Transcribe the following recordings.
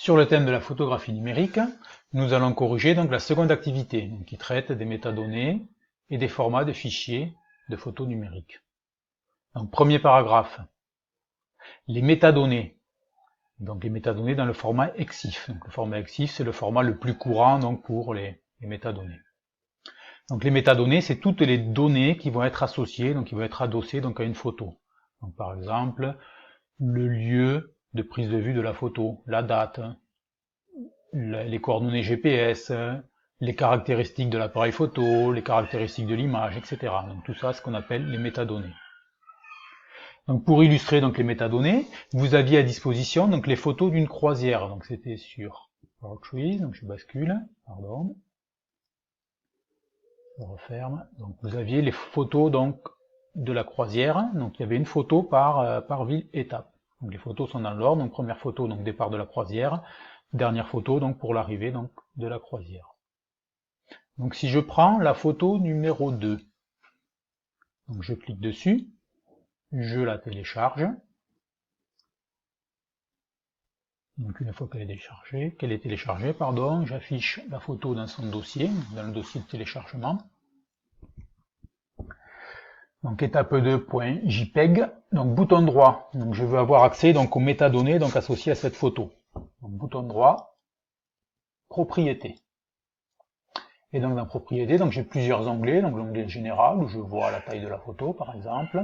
Sur le thème de la photographie numérique, nous allons corriger donc la seconde activité, qui traite des métadonnées et des formats de fichiers de photos numériques. Donc, premier paragraphe, les métadonnées. Donc les métadonnées dans le format EXIF. Donc, le format EXIF, c'est le format le plus courant donc, pour les métadonnées. Donc les métadonnées, c'est toutes les données qui vont être associées, donc qui vont être adossées donc, à une photo. Donc, par exemple, le lieu de prise de vue de la photo, la date, les coordonnées GPS, les caractéristiques de l'appareil photo, les caractéristiques de l'image, etc. Donc tout ça, c'est ce qu'on appelle les métadonnées. Donc pour illustrer donc les métadonnées, vous aviez à disposition donc les photos d'une croisière. Donc c'était sur Portraits, donc je bascule, pardon. Je referme. Donc vous aviez les photos donc de la croisière. Donc il y avait une photo par ville étape. Donc les photos sont dans l'ordre. Donc première photo donc départ de la croisière. Dernière photo donc pour l'arrivée donc de la croisière. Donc si je prends la photo numéro 2, donc je clique dessus, je la télécharge. Donc une fois qu'elle est téléchargée, j'affiche la photo dans son dossier, dans le dossier de téléchargement. Donc étape 2.jpeg, donc bouton droit, donc je veux avoir accès donc aux métadonnées donc associées à cette photo. Donc bouton droit, propriétés. Et donc dans propriétés, donc j'ai plusieurs onglets, donc l'onglet général où je vois la taille de la photo par exemple.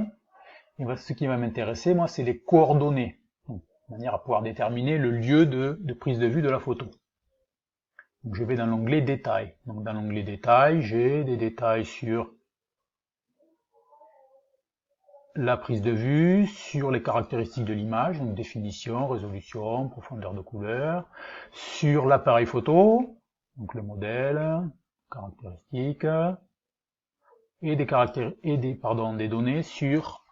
Et ce qui va m'intéresser, moi, c'est les coordonnées, donc, de manière à pouvoir déterminer le lieu de prise de vue de la photo. Donc je vais dans l'onglet détails. Donc dans l'onglet détails, j'ai des détails sur la prise de vue, sur les caractéristiques de l'image, donc définition, résolution, profondeur de couleur, sur l'appareil photo, donc le modèle, caractéristiques, et des données sur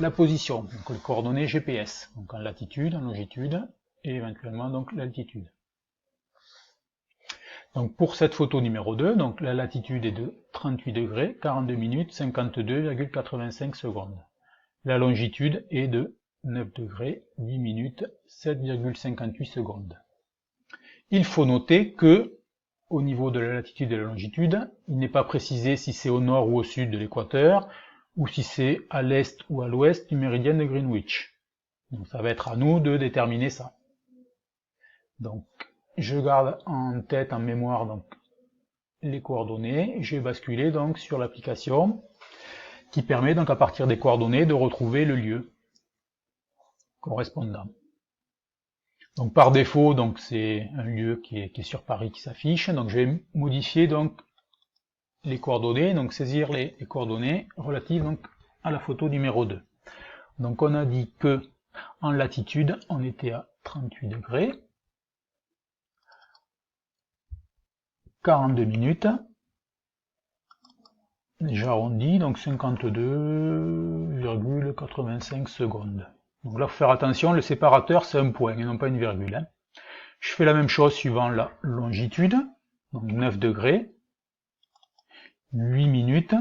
la position, donc les coordonnées GPS, donc en latitude, en longitude, et éventuellement donc l'altitude. Donc pour cette photo numéro 2, donc la latitude est de 38 degrés, 42 minutes, 52,85 secondes. La longitude est de 9 degrés, 8 minutes, 7,58 secondes. Il faut noter que, au niveau de la latitude et de la longitude, il n'est pas précisé si c'est au nord ou au sud de l'équateur, ou si c'est à l'est ou à l'ouest du méridien de Greenwich. Donc ça va être à nous de déterminer ça. Donc je garde en tête, en mémoire, donc les coordonnées. Je vais basculer donc sur l'application qui permet donc à partir des coordonnées de retrouver le lieu correspondant. Donc par défaut, donc c'est un lieu qui est sur Paris qui s'affiche. Donc je vais modifier donc les coordonnées, donc saisir les coordonnées relatives donc à la photo numéro 2. Donc on a dit que en latitude, on était à 38 degrés, 42 minutes, j'arrondis, donc 52,85 secondes. Donc là, il faut faire attention, le séparateur c'est un point et non pas une virgule. Je fais la même chose suivant la longitude, donc 9 degrés, 8 minutes,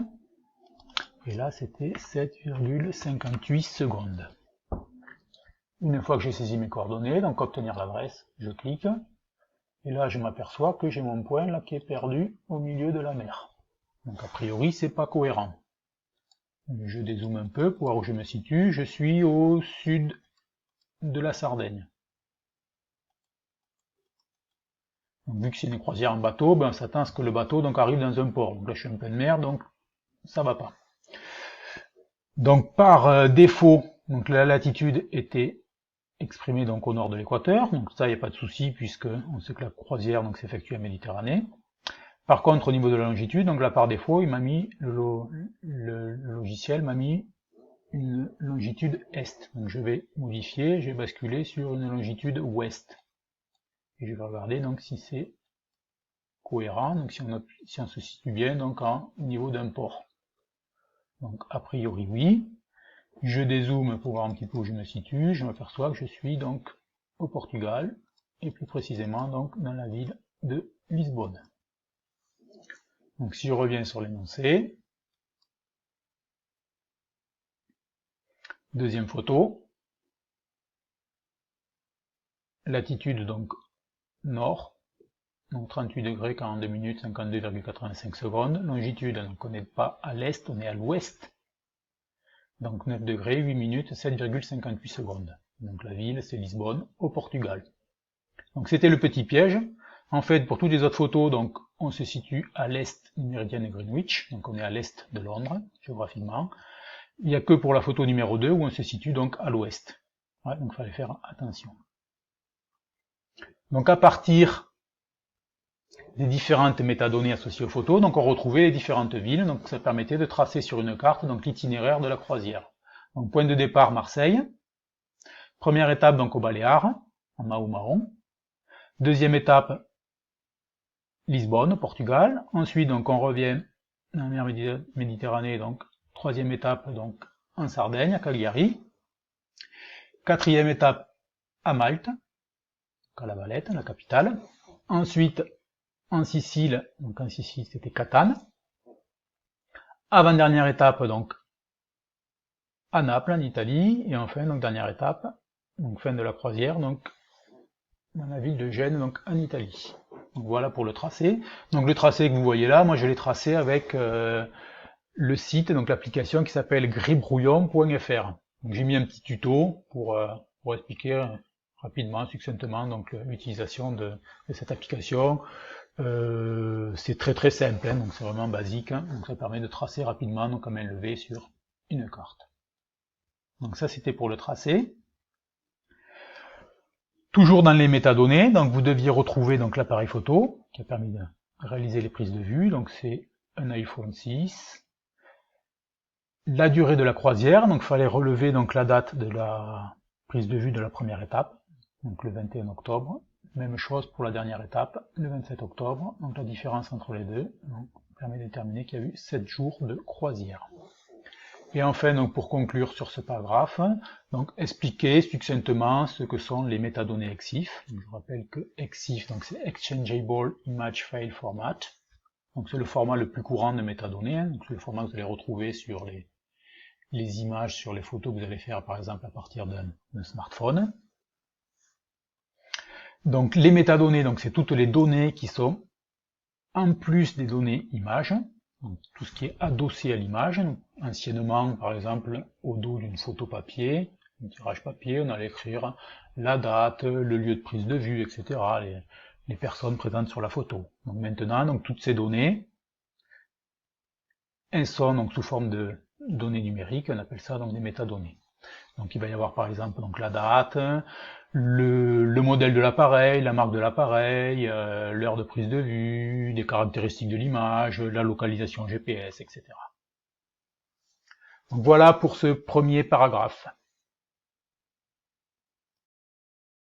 et là c'était 7,58 secondes. Une fois que j'ai saisi mes coordonnées, donc obtenir l'adresse, je clique, et là je m'aperçois que j'ai mon point là qui est perdu au milieu de la mer. Donc a priori c'est pas cohérent. Je dézoome un peu pour voir où je me situe, je suis au sud de la Sardaigne. Donc, vu que c'est une croisière en bateau, ben, on s'attend à ce que le bateau donc, arrive dans un port. Donc là je suis en pleine mer, donc ça va pas. Donc par défaut, donc la latitude était exprimée donc au nord de l'équateur, donc ça il n'y a pas de souci puisque on sait que la croisière donc s'effectue en Méditerranée. Par contre au niveau de la longitude, donc là par défaut, il m'a mis le logiciel m'a mis une longitude est. Donc je vais modifier, je vais basculer sur une longitude ouest. Et je vais regarder donc si c'est cohérent, donc si on se situe bien donc au niveau d'un port. Donc a priori oui. Je dézoome pour voir un petit peu où je me situe, je m'aperçois que je suis donc au Portugal, et plus précisément donc dans la ville de Lisbonne. Donc si je reviens sur l'énoncé, deuxième photo, latitude donc nord, donc 38 degrés, 42 minutes, 52,85 secondes. Longitude, donc on n'est pas à l'est, on est à l'ouest. Donc 9 degrés, 8 minutes, 7,58 secondes. Donc la ville, c'est Lisbonne, au Portugal. Donc c'était le petit piège. En fait, pour toutes les autres photos, donc on se situe à l'est du méridien de Greenwich, donc on est à l'est de Londres, géographiquement. Il n'y a que pour la photo numéro 2 où on se situe donc à l'ouest. Ouais, donc il fallait faire attention. Donc à partir des différentes métadonnées associées aux photos, donc on retrouvait les différentes villes, donc ça permettait de tracer sur une carte donc l'itinéraire de la croisière. Donc point de départ Marseille, première étape donc aux Baléares, en Mahou-Mahon, deuxième étape Lisbonne, Portugal, ensuite donc on revient dans la mer Méditerranée, donc troisième étape donc en Sardaigne, à Cagliari, quatrième étape à Malte, à La Valette, la capitale, ensuite en Sicile, donc en Sicile c'était Catane, avant-dernière étape donc à Naples en Italie, et enfin donc dernière étape, donc fin de la croisière, donc dans la ville de Gênes, donc en Italie. Donc voilà pour le tracé. Donc le tracé que vous voyez là, moi je l'ai tracé avec le site, donc l'application qui s'appelle gribrouillon.fr. Donc j'ai mis un petit tuto pour expliquer rapidement, succinctement, donc l'utilisation de cette application. C'est très simple, hein, donc c'est vraiment basique, hein, donc ça permet de tracer rapidement donc à main levée sur une carte. Donc ça c'était pour le tracé. Toujours dans les métadonnées, donc vous deviez retrouver donc l'appareil photo qui a permis de réaliser les prises de vue, donc c'est un iPhone 6. La durée de la croisière, donc il fallait relever donc la date de la prise de vue de la première étape, donc le 21 octobre. Même chose pour la dernière étape, le 27 octobre, donc la différence entre les deux donc, permet de déterminer qu'il y a eu 7 jours de croisière. Et enfin, donc, pour conclure sur ce paragraphe, donc, expliquer succinctement ce que sont les métadonnées EXIF. Donc, je rappelle que EXIF, donc, c'est Exchangeable Image File Format. Donc, c'est le format le plus courant de métadonnées. Hein. Donc, c'est le format que vous allez retrouver sur les images, sur les photos que vous allez faire, par exemple, à partir d'un smartphone. Donc, les métadonnées, donc, c'est toutes les données qui sont en plus des données images. Donc, tout ce qui est adossé à l'image, anciennement par exemple au dos d'une photo papier, un tirage papier, on allait écrire la date, le lieu de prise de vue, etc., les personnes présentes sur la photo. Donc maintenant, donc, toutes ces données, elles sont donc sous forme de données numériques, on appelle ça donc des métadonnées. Donc il va y avoir par exemple donc la date, le modèle de l'appareil, la marque de l'appareil, l'heure de prise de vue, des caractéristiques de l'image, la localisation GPS, etc. Donc voilà pour ce premier paragraphe.